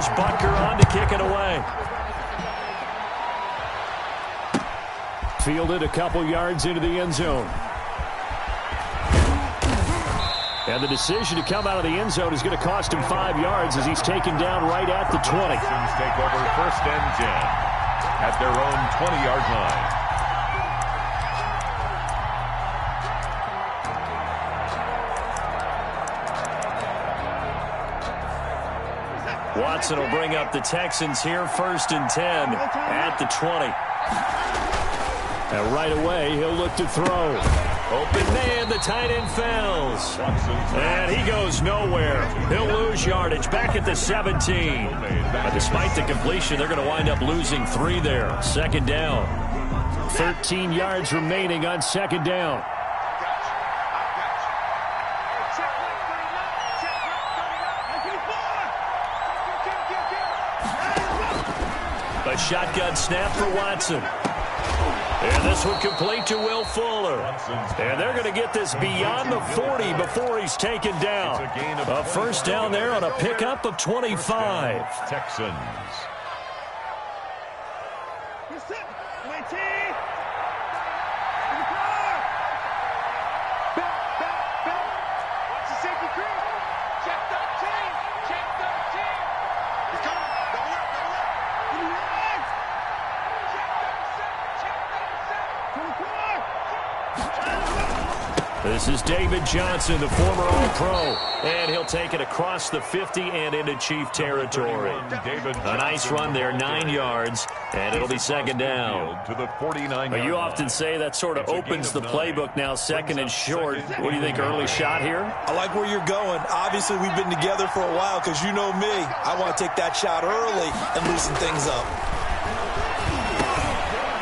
Here's Butker on to kick it away. Fielded a couple yards into the end zone. And the decision to come out of the end zone is going to cost him 5 yards as he's taken down right at the 20. Texans take over 1st and 10 at their own 20-yard line. Watson will bring up the Texans here, 1st and 10 at the 20. And right away, he'll look to throw. Open man, the tight end fails. And he goes nowhere. He'll lose yardage back at the 17. But despite the completion, they're going to wind up losing 3 there. 2nd down. 13 yards remaining on 2nd down. A shotgun snap for Watson. And this one complete to Will Fuller. And they're going to get this beyond the 40 before he's taken down. A 1st down there on a pickup of 25. Texans. This is David Johnson, the former All-Pro, and he'll take it across the 50 and into Chief territory. A nice run there, 9 yards, and it'll be 2nd down. To the 49. You often say that sort of opens the playbook now, 2nd and short. What do you think, early shot here? I like where you're going. Obviously, we've been together for a while because you know me. I want to take that shot early and loosen things up.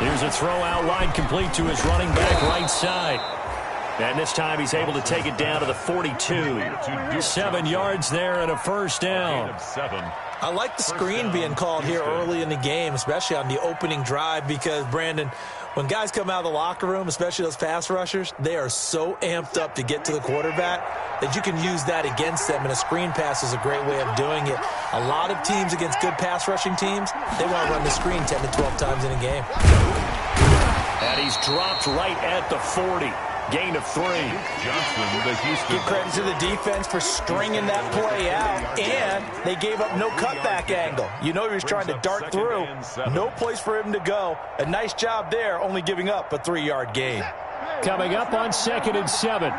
Here's a throw out wide complete to his running back right side. And this time he's able to take it down to the 42. 7 yards there and a 1st down. I like the screen being called here early in the game, especially on the opening drive, because, Brandon, when guys come out of the locker room, especially those pass rushers, they are so amped up to get to the quarterback that you can use that against them, and a screen pass is a great way of doing it. A lot of teams against good pass rushing teams, they want to run the screen 10 to 12 times in a game. And he's dropped right at the 40. Gain of 3. Johnson, the Houston. Give credit to the defense for stringing that play out, and they gave up no cutback angle. You know he was trying to dart through. No place for him to go. A nice job there, only giving up a 3-yard gain. Coming up on 2nd and 7.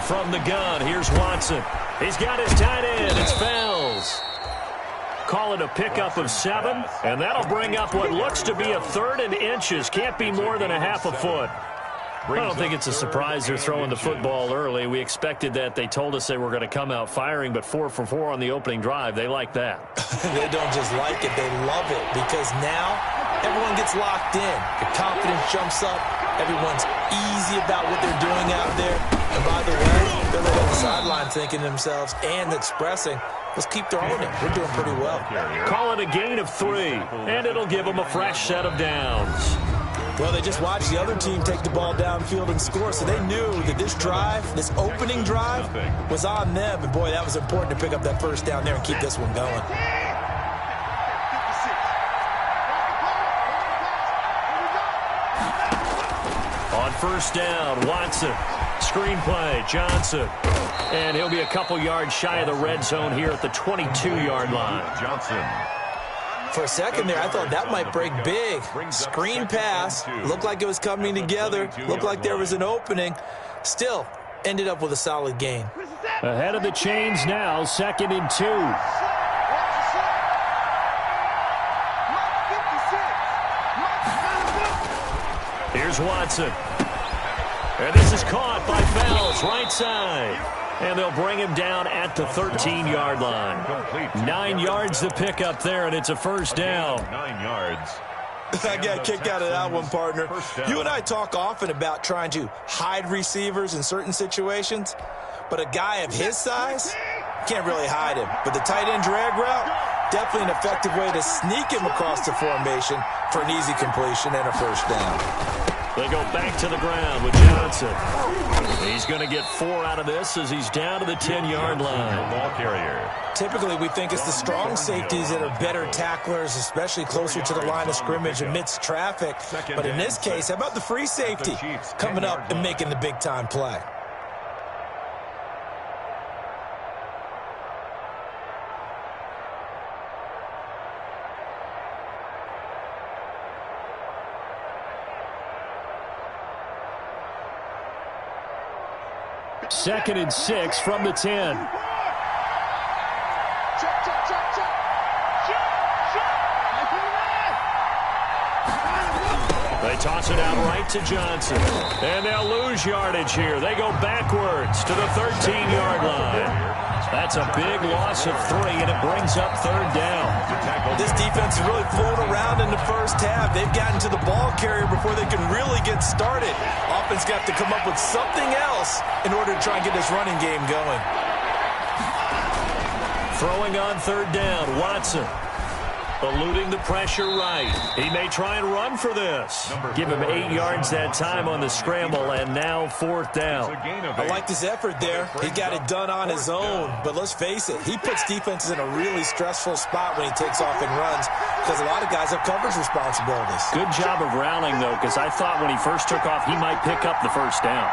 From the gun, here's Watson. He's got his tight end. It's Fells. Call it a pickup of 7, and that'll bring up what looks to be a 3rd and inches. Can't be more than a half a foot. I don't think it's a surprise they're throwing the football early. We expected that. They told us they were going to come out firing, but 4 for 4 on the opening drive. They like that. They don't just like it, they love it, because now everyone gets locked in. The confidence jumps up. Everyone's easy about what they're doing out there. And by the way, they're on the sideline thinking to themselves and expressing, let's keep throwing it. We're doing pretty well. Call it a gain of 3, and it'll give them a fresh set of downs. Well, they just watched the other team take the ball downfield and score, so they knew that this drive, this opening drive, was on them. And, boy, that was important to pick up that 1st down there and keep this one going. On 1st down, Watson. Screenplay, Johnson. And he'll be a couple yards shy of the red zone here at the 22-yard line. Johnson. For a second there, I thought that might break big. Screen pass. Looked like it was coming together. Looked like there was an opening. Still, ended up with a solid gain. Ahead of the chains now, 2nd and 2. Here's Watson. And this is caught by Fells, right side. And they'll bring him down at the 13-yard line. 9 yards to pick up there, and it's a 1st down. 9 yards. I got a kick out of that one, partner. You and I talk often about trying to hide receivers in certain situations, but a guy of his size, can't really hide him. But the tight end drag route, definitely an effective way to sneak him across the formation for an easy completion and a 1st down. They go back to the ground with Johnson. He's going to get 4 out of this as he's down to the 10-yard line. Ball carrier. Typically, we think it's the strong safeties that are better tacklers, especially closer to the line of scrimmage amidst traffic. But in this case, how about the free safety coming up and making the big-time play? Second and 6 from the 10. They toss it out right to Johnson. And they'll lose yardage here. They go backwards to the 13-yard line. That's a big loss of 3, and it brings up 3rd down. This defense is really floating around in the first half. They've gotten to the ball carrier before they can really get started. Offense got to come up with something else in order to try and get this running game going. Throwing on 3rd down, Watson. Eluding the pressure right. He may try and run for this. Give him 8 yards that time on the scramble, and now 4th down. I like his effort there. He got it done on his own. But let's face it, he puts defenses in a really stressful spot when he takes off and runs because a lot of guys have coverage responsibilities. Good job of rallying, though, because I thought when he first took off, he might pick up the 1st down.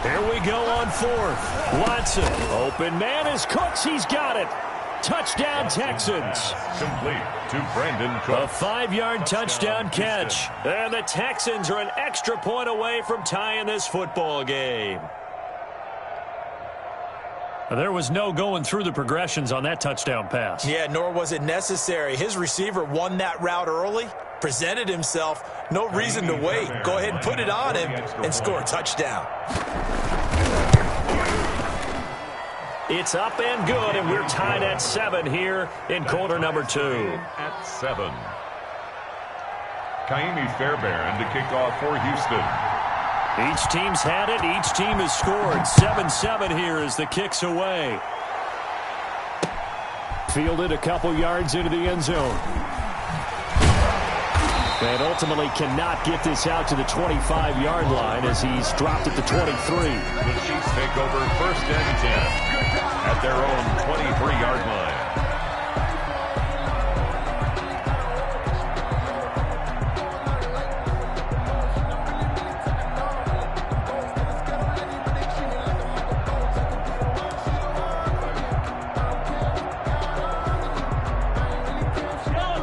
Here we go on 4th. Watson. Open man is Cooks. He's got it. Touchdown, Texans. Complete to Brandon Cooks. A 5-yard touchdown catch. And the Texans are an extra point away from tying this football game. There was no going through the progressions on that touchdown pass. Yeah, nor was it necessary. His receiver won that route early, presented himself. No reason to wait. Go ahead and put it on him and score a touchdown. It's up and good, and we're tied at 7 here in quarter number 2. At 7. Kaimi Fairbairn to kick off for Houston. Each team's had it. Each team has scored. 7-7 here as the kick's away. Fielded a couple yards into the end zone. And ultimately cannot get this out to the 25-yard line as he's dropped at the 23. The Chiefs take over 1st and 10 at their own 23-yard line.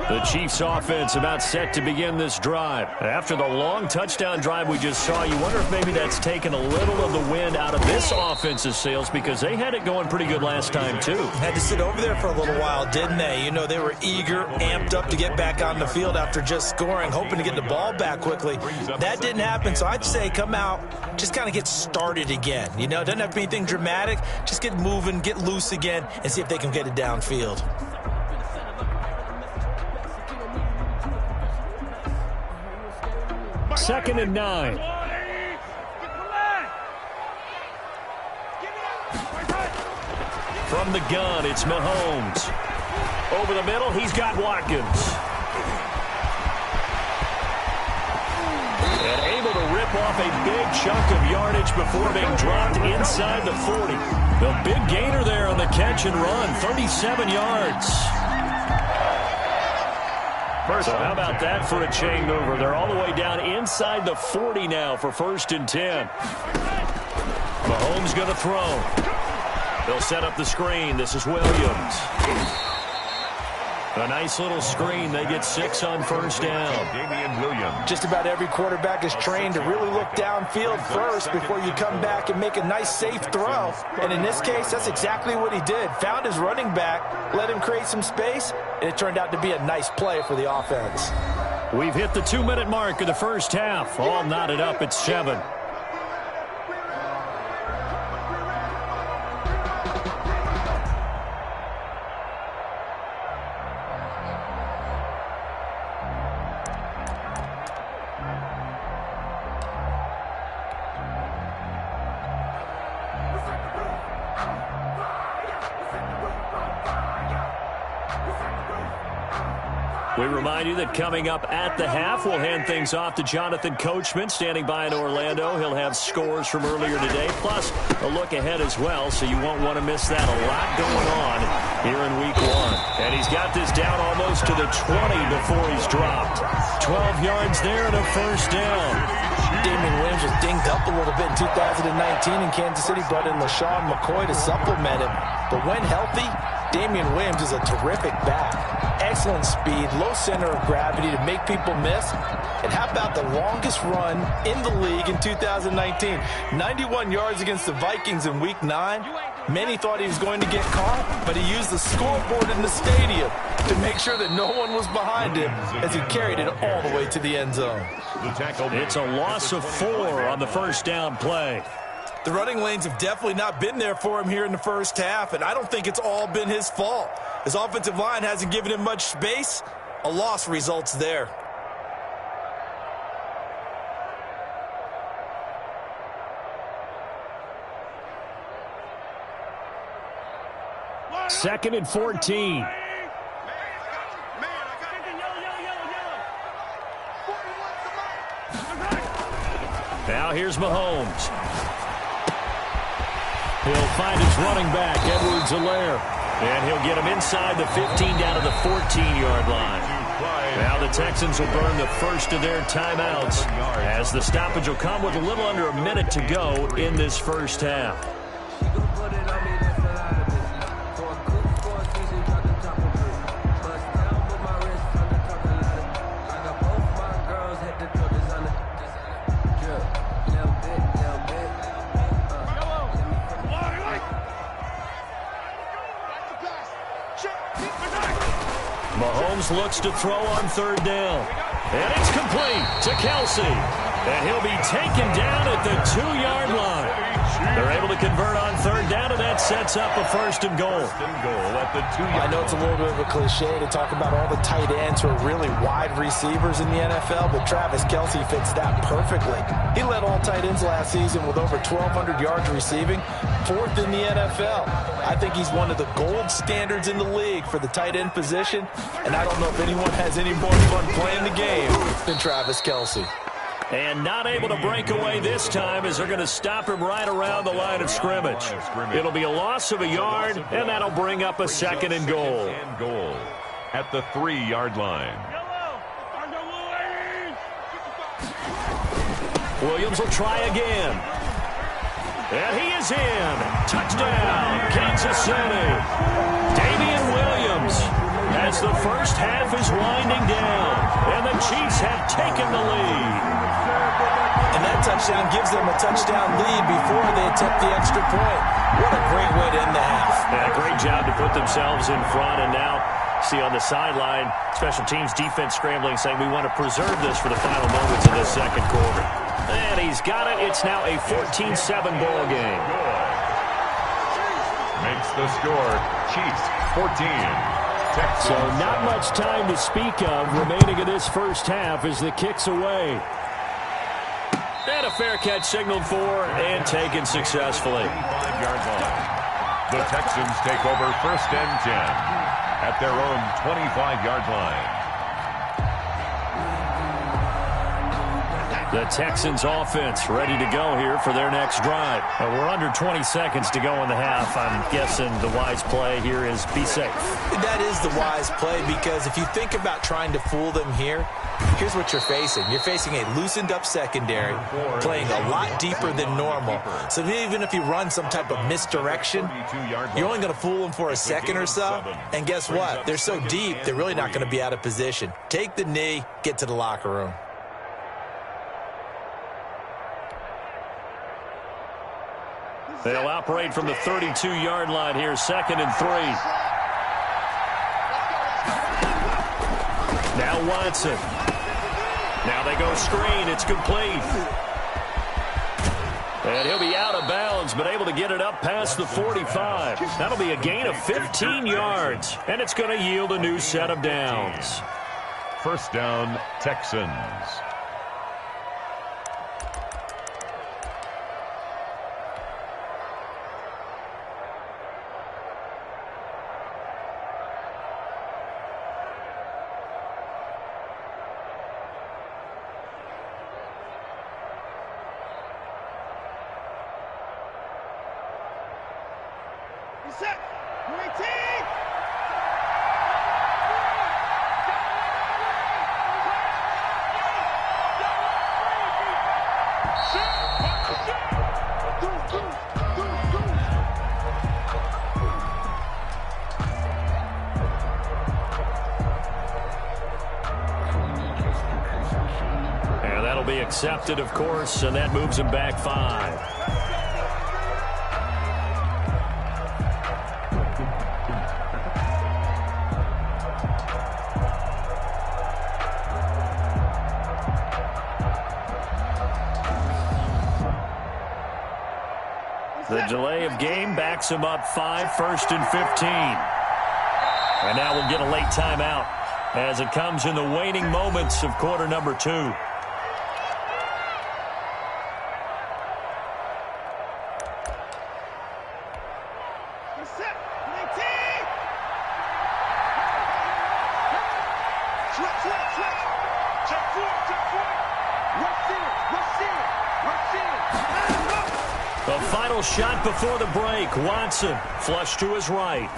The Chiefs offense about set to begin this drive. After the long touchdown drive we just saw, you wonder if maybe that's taken a little of the wind out of this offense's sails because they had it going pretty good last time too. Had to sit over there for a little while, didn't they? You know, they were eager, amped up to get back on the field after just scoring, hoping to get the ball back quickly. That didn't happen, so I'd say come out, just kind of get started again. You know, it doesn't have to be anything dramatic. Just get moving, get loose again, and see if they can get it downfield. 2nd and 9. From the gun, it's Mahomes. Over the middle, he's got Watkins. And able to rip off a big chunk of yardage before being dropped inside the 40. The big gainer there on the catch and run, 37 yards. So how about that for a chain mover? They're all the way down inside the 40 now for 1st and 10. Mahomes going to throw. They'll set up the screen. This is Williams. A nice little screen. They get 6 on 1st down. Damian Williams. Just about every quarterback is trained to really look downfield first before you come back and make a nice, safe throw. And in this case, that's exactly what he did. Found his running back, let him create some space, and it turned out to be a nice play for the offense. We've hit the 2-minute mark of the first half. All knotted up at 7. We remind you that coming up at the half, we'll hand things off to Jonathan Coachman, standing by in Orlando. He'll have scores from earlier today, plus a look ahead as well, so you won't want to miss that. A lot going on here in Week 1. And he's got this down almost to the 20 before he's dropped. 12 yards there and a first down. Damian Williams was dinged up a little bit in 2019, and Kansas City brought in LaShawn McCoy to supplement him. But when healthy, Damian Williams is a terrific back. Excellent speed, low center of gravity to make people miss. And how about the longest run in the league in 2019? 91 yards against the Vikings in Week 9. Many thought he was going to get caught, but he used the scoreboard in the stadium to make sure that no one was behind him as he carried it all the way to the end zone. It's a loss of 4 on the first down play. The running lanes have definitely not been there for him here in the first half, and I don't think it's all been his fault. His offensive line hasn't given him much space. A loss results there. Second and 14. Now here's Mahomes. He'll find his running back, Edwards-Helaire. And he'll get him inside the 15 down to the 14-yard line. Now the Texans will burn the first of their timeouts as the stoppage will come with a little under a minute to go in this first half. Mahomes looks to throw on third down. And it's complete to Kelsey. And he'll be taken down at the 2-yard line. They're able to convert on third down, and that sets up a first and goal. I know it's a little bit of a cliche to talk about all the tight ends who are really wide receivers in the NFL, but Travis Kelsey fits that perfectly. He led all tight ends last season with over 1,200 yards receiving, 4th in the NFL. I think he's one of the gold standards in the league for the tight end position, and I don't know if anyone has any more fun playing the game than Travis Kelsey. And not able to break away this time as they're going to stop him right around the line of scrimmage. It'll be a loss of a yard, and that'll bring up a second and goal. At the 3-yard line. Williams will try again. And he is in. Touchdown, Kansas City. Damian Williams as the first half is winding down. And the Chiefs have taken the lead. And that touchdown gives them a touchdown lead before they attempt the extra point. What a great way to end the half. Yeah, great job to put themselves in front. And now, see on the sideline, special teams defense scrambling, saying we want to preserve this for the final moments of this second quarter. And he's got it. It's now a 14-7 ball game. Makes the score. Chiefs 14. Texans. So not much time to speak of remaining in this first half as the kick's away. And a fair catch signaled for and taken successfully. 25-yard line. The Texans take over 1st and 10 at their own 25-yard line. The Texans offense ready to go here for their next drive. We're under 20 seconds to go in the half. I'm guessing the wise play here is be safe. That is the wise play, because if you think about trying to fool them here, here's what you're facing. You're facing a loosened up secondary, playing a lot deeper than normal. So even if you run some type of misdirection, you're only going to fool them for a second or so. And guess what? They're so deep, they're really not going to be out of position. Take the knee, get to the locker room. They'll operate from the 32-yard line here, 2nd and 3. Now Watson. Now they go screen. It's complete. And he'll be out of bounds, but able to get it up past the 45. That'll be a gain of 15 yards, and it's going to yield a new set of downs. First down, Texans. And that'll be accepted, of course, and that moves him back 5. The delay of game backs him up 5, 1st and 15. And now we'll get a late timeout as it comes in the waning moments of quarter number 2. The final shot before the break. Watson flush to his right.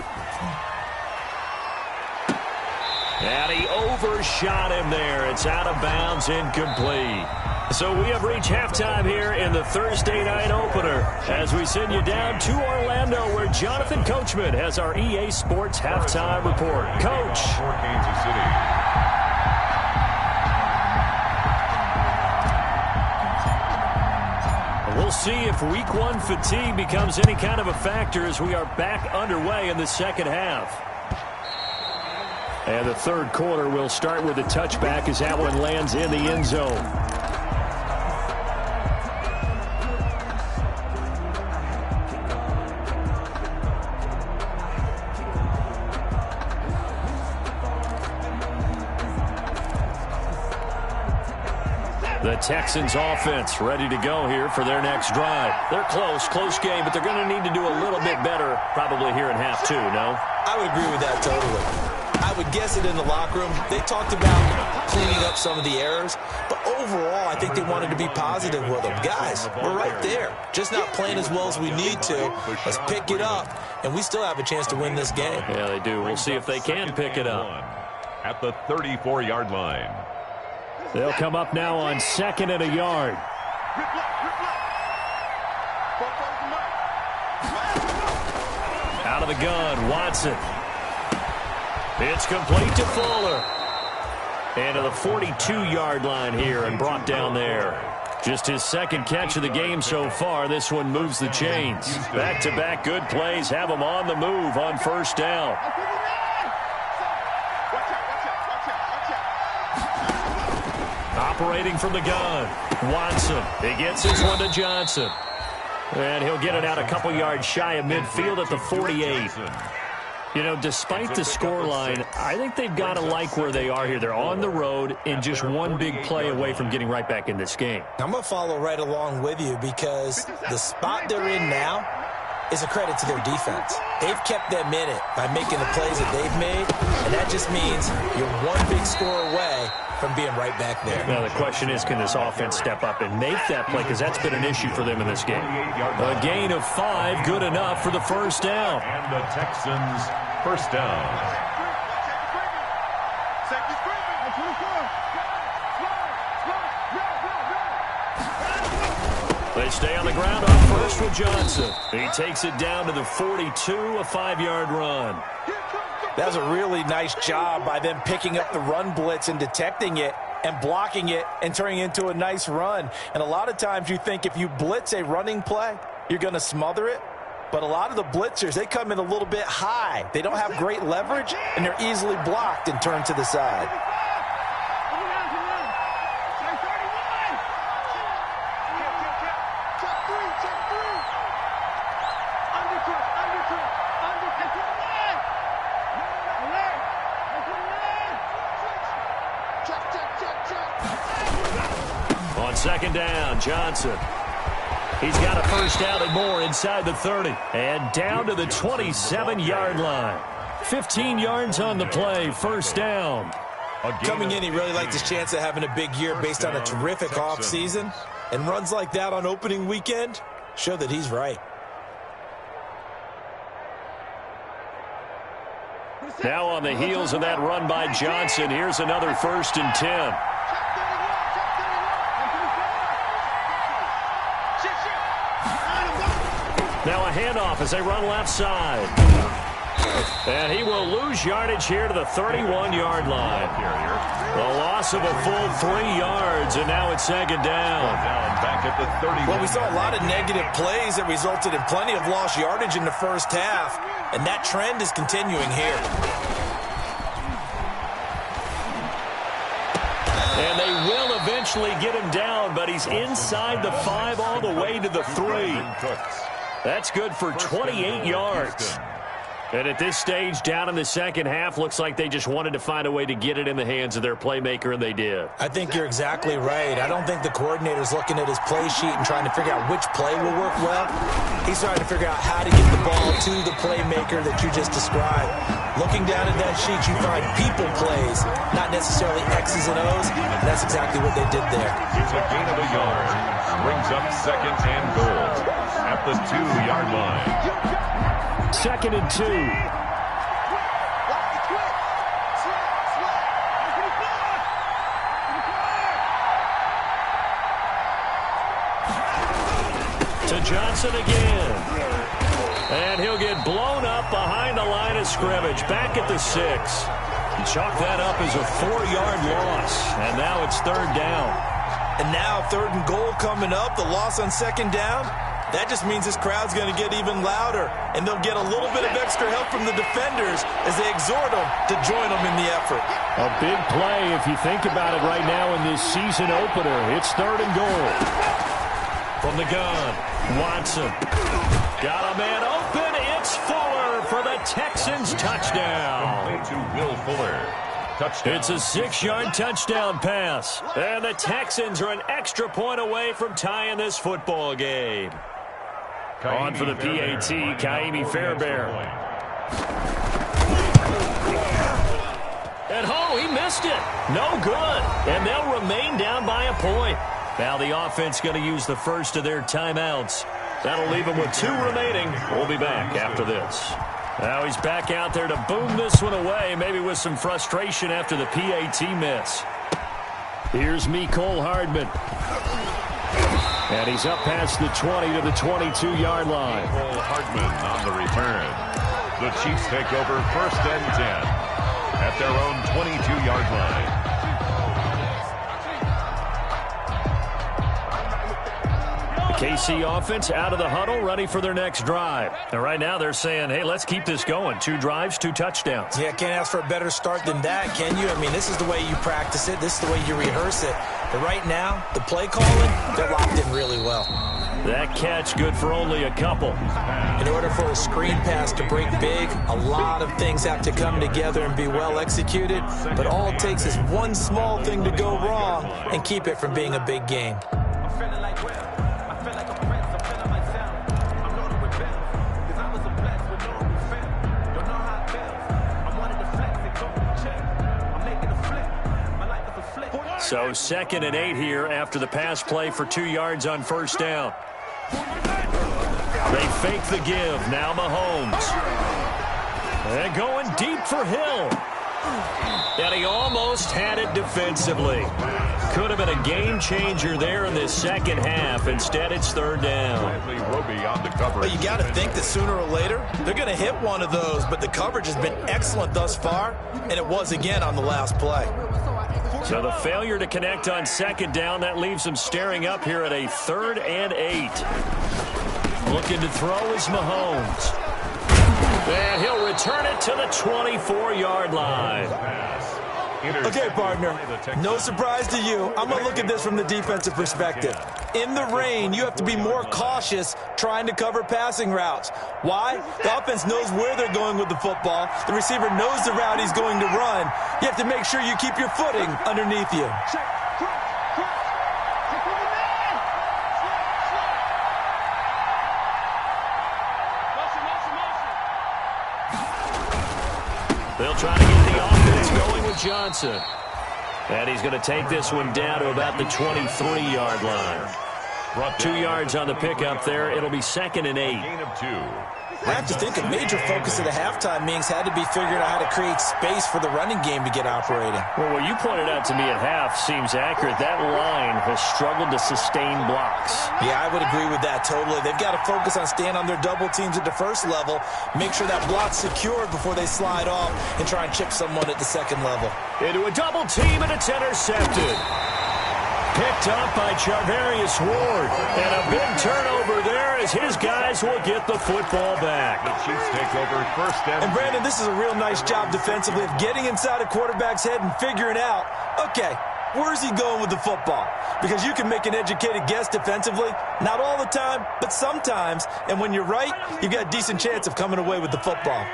And he overshot him there. It's out of bounds, incomplete. So we have reached halftime here in the Thursday night opener as we send you down to Orlando where Jonathan Coachman has our EA Sports halftime report. Coach. For Kansas City. We'll see if week 1 fatigue becomes any kind of a factor as we are back underway in the second half. And the third quarter will start with a touchback as that one lands in the end zone. The Texans offense ready to go here for their next drive. They're close game, but they're going to need to do a little bit better probably here in half 2, no? I would agree with that totally. I would guess it in the locker room. They talked about cleaning up some of the errors, but overall I think they wanted to be positive with them. Guys, we're right there. Just not playing as well as we need to. Let's pick it up, and we still have a chance to win this game. Yeah, they do. We'll see if they can pick it up. At the 34-yard line. They'll come up now on 2nd and a yard. Out of the gun, Watson. It's complete to Fuller. And to the 42-yard line here and brought down there. Just his second catch of the game so far. This one moves the chains. Back-to-back good plays have him on the move on first down. Operating from the gun, Watson. He gets this one to Johnson. And he'll get it out a couple yards shy of midfield at the 48. You know, despite the scoreline, I think they've got to like where they are here. They're on the road and just one big play away from getting right back in this game. I'm going to follow right along with you because the spot they're in now is a credit to their defense. They've kept them in it by making the plays that they've made, and that just means you're one big score away from being right back there. Now, the question is, can this offense step up and make that play? Because that's been an issue for them in this game. A gain of 5, good enough for the first down. And the Texans first down. They stay on the ground on first with Johnson. He takes it down to the 42, a 5-yard run. That was a really nice job by them picking up the run blitz and detecting it and blocking it and turning it into a nice run. And a lot of times you think if you blitz a running play, you're going to smother it. But a lot of the blitzers, they come in a little bit high. They don't have great leverage, and they're easily blocked and turned to the side. On second down, Johnson. He's got a first down and more inside the 30. And down to the 27-yard line. 15 yards on the play, first down. Coming in, he really liked his chance of having a big year based on a terrific offseason. And runs like that on opening weekend show that he's right. Now on the heels of that run by Johnson, here's another 1st and 10. Now a handoff as they run left side. And he will lose yardage here to the 31-yard line. The loss of a full 3 yards, and now it's 2nd down. Back at the 30. Well, we saw a lot of negative plays that resulted in plenty of lost yardage in the first half, and that trend is continuing here. And they will eventually get him down, but he's inside the 5 all the way to the 3. That's good for 28 yards. And at this stage, down in the second half, looks like they just wanted to find a way to get it in the hands of their playmaker, and they did. I think you're exactly right. I don't think the coordinator's looking at his play sheet and trying to figure out which play will work well. He's trying to figure out how to get the ball to the playmaker that you just described. Looking down at that sheet, you find people plays, not necessarily X's and O's, and that's exactly what they did there. It's a gain of a yard. Brings up 2nd and goal at the 2-yard line. 2nd and 2. To Johnson again. And he'll get blown up behind the line of scrimmage. Back at the 6. He chalked that up as a 4-yard loss. And now it's 3rd down. And now 3rd and goal coming up. The loss on 2nd down. That just means this crowd's going to get even louder, and they'll get a little bit of extra help from the defenders as they exhort them to join them in the effort. A big play if you think about it right now in this season opener. It's 3rd and goal. From the gun, Watson. Got a man open. It's Fuller for the Texans touchdown. To Will Fuller. Touchdown. It's a 6-yard touchdown pass. And the Texans are an extra point away from tying this football game. On for the PAT, Kaimi Fairbairn. And he missed it. No good. And they'll remain down by a point. Now the offense going to use the first of their timeouts. That'll leave them with 2 remaining. We'll be back after this. Now he's back out there to boom this one away, maybe with some frustration after the PAT miss. Here's Mecole Hardman. And he's up past the 20 to the 22-yard line. Mecole Hardman on the return. The Chiefs take over 1st and 10 at their own 22-yard line. KC offense out of the huddle, ready for their next drive. And right now they're saying, hey, let's keep this going. 2 drives, 2 touchdowns. Yeah, can't ask for a better start than that, can you? I mean, this is the way you practice it. This is the way you rehearse it. But right now, the play calling, they're locked in really well. That catch good for only a couple. In order for a screen pass to break big, a lot of things have to come together and be well executed. But all it takes is one small thing to go wrong and keep it from being a big game. So 2nd and 8 here after the pass play for 2 yards on 1st down. They fake the give. Now Mahomes. And going deep for Hill. And he almost had it defensively. Could have been a game changer there in this second half. Instead, it's 3rd down. But you got to think that sooner or later, they're going to hit one of those. But the coverage has been excellent thus far, and it was again on the last play. So the failure to connect on 2nd down, that leaves them staring up here at a 3rd and 8. Looking to throw is Mahomes. And he'll return it to the 24-yard line. Okay, partner, no surprise to you. I'm going to look at this from the defensive perspective. In the rain, you have to be more cautious trying to cover passing routes. Why? The offense knows where they're going with the football. The receiver knows the route he's going to run. You have to make sure you keep your footing underneath you. They'll try to get the offense going with Johnson. And he's going to take this one down to about the 23-yard line. 2 yards on the pickup there. It'll be 2nd and 8. Gain of 2. I have to think a major focus of the halftime meetings had to be figuring out how to create space for the running game to get operating. Well, what you pointed out to me at half seems accurate. That line has struggled to sustain blocks. Yeah, I would agree with that totally. They've got to focus on staying on their double teams at the first level, make sure that block's secured before they slide off and try and chip someone at the second level. Into a double team, and it's intercepted. Picked up by Charvarius Ward. And a big turnover there as his guys will get the football back. The Chiefs take over 1st and 10. And Brandon, this is a real nice job defensively of getting inside a quarterback's head and figuring out, okay, where's he going with the football? Because you can make an educated guess defensively. Not all the time, but sometimes. And when you're right, you've got a decent chance of coming away with the football.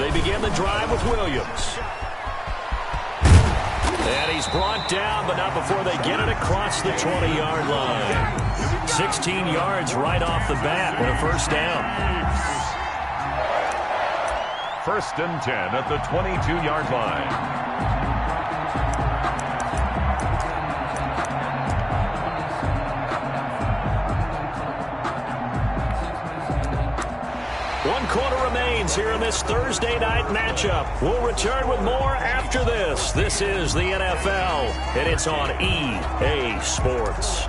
They begin the drive with Williams. And he's brought down, but not before they get it across the 20-yard line. 16 yards right off the bat and a 1st down. 1st and 10 at the 22-yard line. One quarter remains here in this Thursday night matchup. We'll return with more after this. This is the NFL, and it's on EA Sports.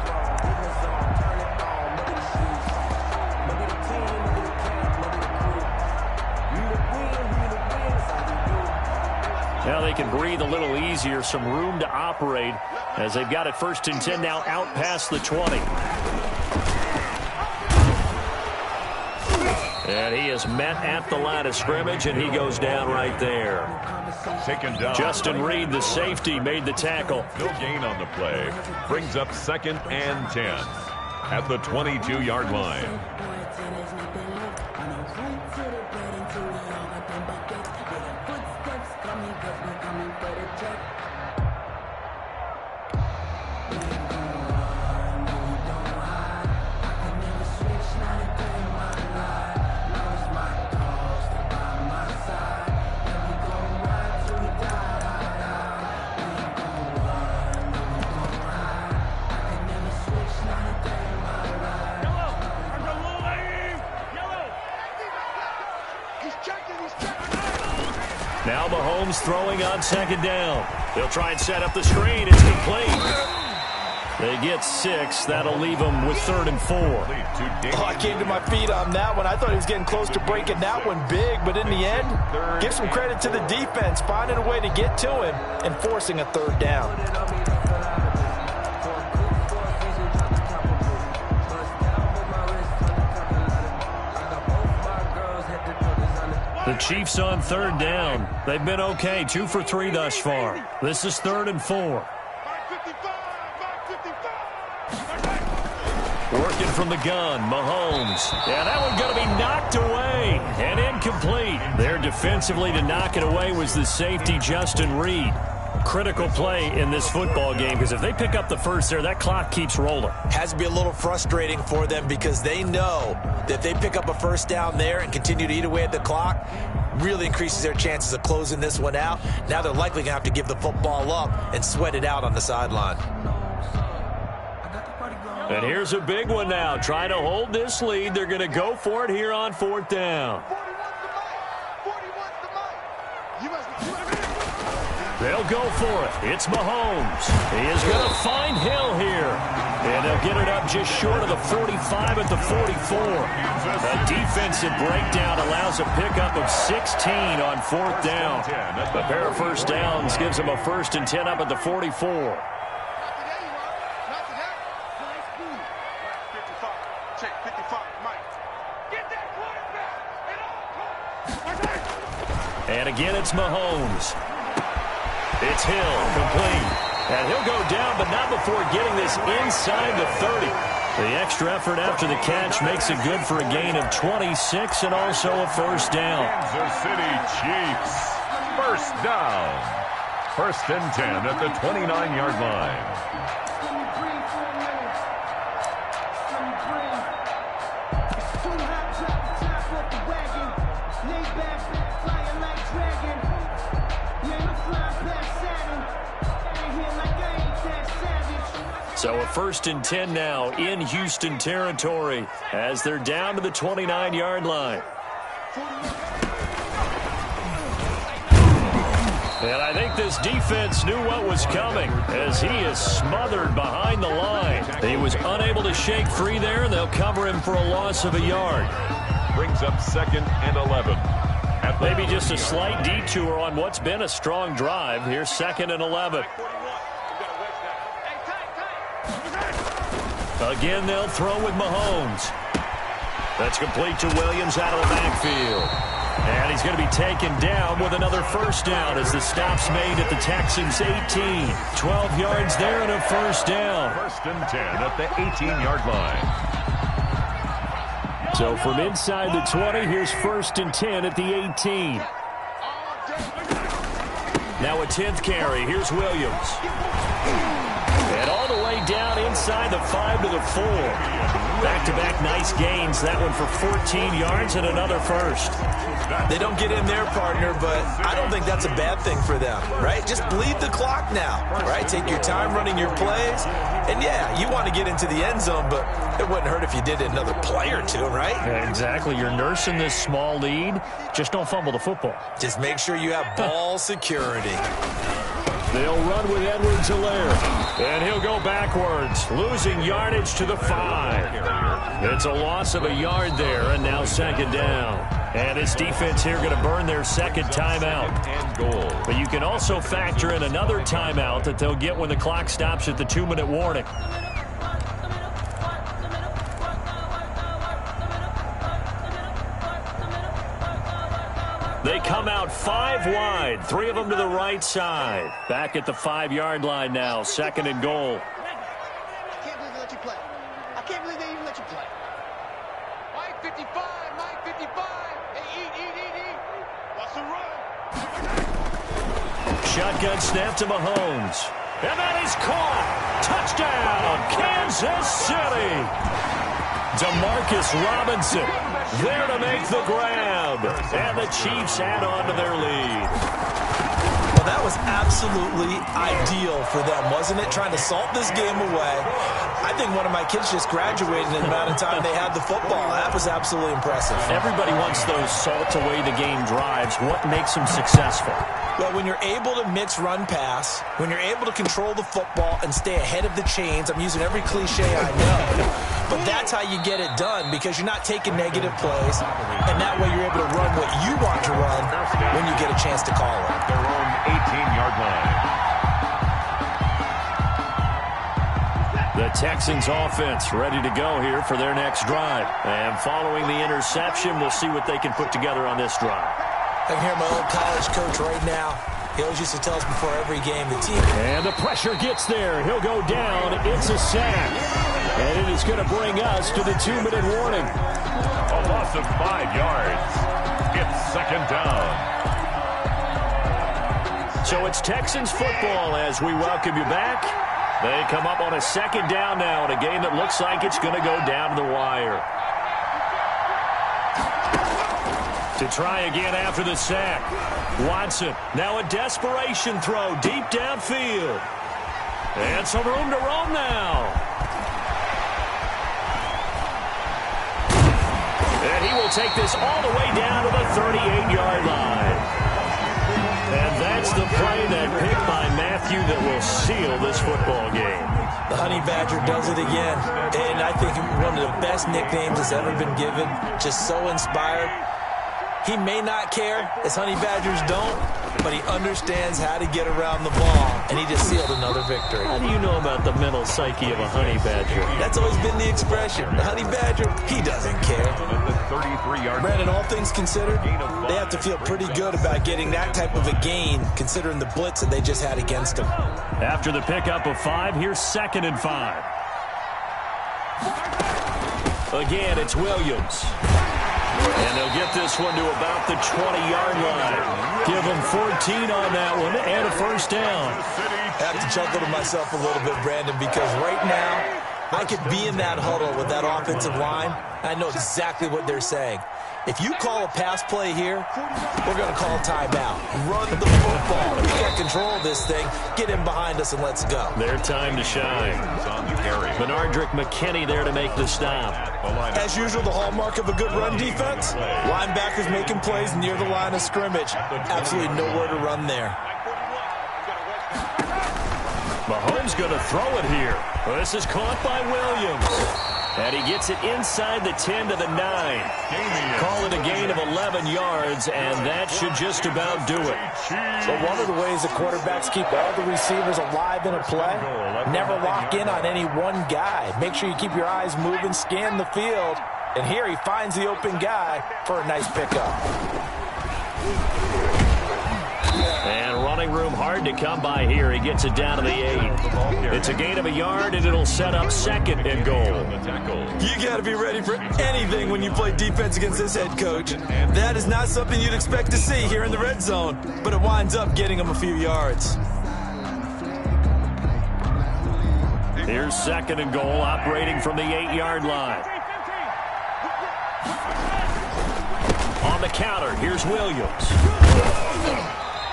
Now they can breathe a little easier, some room to operate as they've got it 1st and 10 now out past the 20. And he is met at the line of scrimmage, and he goes down right there. Taken down. Justin Reed, the safety, made the tackle. No gain on the play. Brings up 2nd and 10 at the 22-yard line. Now Mahomes throwing on 2nd down. They'll try and set up the screen. It's complete. They get 6. That'll leave them with 3rd and 4. I came to my feet on that one. I thought he was getting close to breaking that one big, but in the end, give some credit to the defense, finding a way to get to him and forcing a 3rd down. The Chiefs on 3rd down. They've been okay, 2 for 3 thus far. This is 3rd and 4. Working from the gun, Mahomes. Yeah, that one going to be knocked away and incomplete. There defensively to knock it away was the safety, Justin Reed. Critical play in this football game because if they pick up the first there, that clock keeps rolling. Has to be a little frustrating for them because they know that if they pick up a 1st down there and continue to eat away at the clock, really increases their chances of closing this one out. Now they're likely going to have to give the football up and sweat it out on the sideline. And here's a big one now. Trying to hold this lead. They're going to go for it here on 4th down. They'll go for it. It's Mahomes. He is going to find Hill here. And they'll get it up just short of the 45 at the 44. A defensive breakdown allows a pickup of 16 on 4th down. A pair of 1st downs gives them a 1st and 10 up at the 44. And again, it's Mahomes. It's Hill, complete. And he'll go down, but not before getting this inside the 30. The extra effort after the catch makes it good for a gain of 26 and also a 1st down. Kansas City Chiefs. 1st down. 1st and 10 at the 29-yard line. So a 1st and 10 now in Houston territory as they're down to the 29-yard line. And I think this defense knew what was coming as he is smothered behind the line. He was unable to shake free there, and they'll cover him for a loss of a yard. Brings up 2nd and 11. Maybe just a slight detour on what's been a strong drive. Here's 2nd and 11. Again, they'll throw with Mahomes. That's complete to Williams out of the backfield. And he's going to be taken down with another 1st down as the stop's made at the Texans' 18. 12 yards there and a 1st down. 1st and 10 at the 18-yard line. So from inside the 20, here's 1st and 10 at the 18. Now a 10th carry. Here's Williams. And all the way down inside the 5 to the 4. Back-to-back nice gains. That one for 14 yards and another 1st. They don't get in there, partner, but I don't think that's a bad thing for them, right? Just bleed the clock now, right? Take your time running your plays. And, yeah, you want to get into the end zone, but it wouldn't hurt if you did another play or two, right? Yeah, exactly. You're nursing this small lead. Just don't fumble the football. Just make sure you have ball security. They'll run with Edwards-Helaire. And he'll go backwards, losing yardage to the 5. It's a loss of a yard there, and now 2nd down. And this defense here going to burn their 2nd timeout. And goal. But you can also factor in another timeout that they'll get when the clock stops at the 2-minute warning. They come out 5 wide, 3 of them to the right side. Back at the 5-yard line now, 2nd and goal. I can't believe they let you play. I can't believe they even let you play. Mike 55, Mike 55. Hey, eat. Watch the run. Shotgun snap to Mahomes. And that is caught. Touchdown, Kansas City. Demarcus Robinson there to make the grab. And the Chiefs add on to their lead. Well, that was absolutely ideal for them, wasn't it? Trying to salt this game away. I think one of my kids just graduated in the amount of time they had the football. That was absolutely impressive. Everybody wants those salt-away-the-game drives. What makes them successful? Well, when you're able to mix run-pass, when you're able to control the football and stay ahead of the chains, I'm using every cliche I know, but that's how you get it done because you're not taking negative plays, and that way you're able to run what you want to run when you get a chance to call it. Their own 18-yard line. The Texans offense ready to go here for their next drive. And following the interception, we'll see what they can put together on this drive. I can hear my old college coach right now. He always used to tell us before every game, the team. And the pressure gets there. He'll go down. It's a sack. And it is going to bring us to the 2-minute warning. A loss of 5 yards. It's 2nd down. So it's Texans football as we welcome you back. They come up on a 2nd down now in a game that looks like it's going to go down to the wire. To try again after the sack. Watson, now a desperation throw deep downfield. And some room to roam now. And he will take this all the way down to the 38-yard line. And that's the play, that pick by Matthew, that will seal this football game. The Honey Badger does it again. And I think one of the best nicknames that's ever been given. Just so inspired. He may not care, as Honey Badgers don't, but he understands how to get around the ball, and he just sealed another victory. How do you know about the mental psyche of a Honey Badger? That's always been the expression. The Honey Badger, he doesn't care. The 33-yard. Brandon, all things considered, they have to feel pretty good about getting that type of a gain, considering the blitz that they just had against them. After the pickup of 5, here's 2nd and 5. Again, it's Williams. And they'll get this one to about the 20-yard line. Give them 14 on that one and a 1st down. I have to chuckle to myself a little bit, Brandon, because right now I could be in that huddle with that offensive line. I know exactly what they're saying. If you call a pass play here, we're going to call timeout. Run the football. We got control of this thing. Get in behind us and let's go. Their time to shine. Benardrick McKinney there to make the stop. As usual, the hallmark of a good run defense, linebackers making plays near the line of scrimmage. Absolutely nowhere to run there. Mahomes going to throw it here. Well, this is caught by Williams. And he gets it inside the 10 to the 9. Call it a gain of 11 yards, and that should just about do it. So one of the ways that quarterbacks keep all the receivers alive in a play, never lock in on any one guy. Make sure you keep your eyes moving, scan the field. And here he finds the open guy for a nice pickup. And running room hard to come by here. He gets it down to the 8. It's a gain of a yard, and it'll set up second and goal. You got to be ready for anything when you play defense against this head coach. That is not something you'd expect to see here in the red zone, but it winds up getting him a few yards. Here's second and goal, operating from the 8-yard line. On the counter, here's Williams.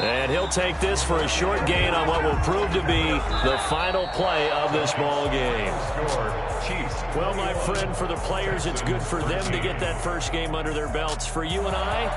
And he'll take this for a short gain on what will prove to be the final play of this ball game. Well, my friend, for the players, it's good for them to get that first game under their belts. For you and I,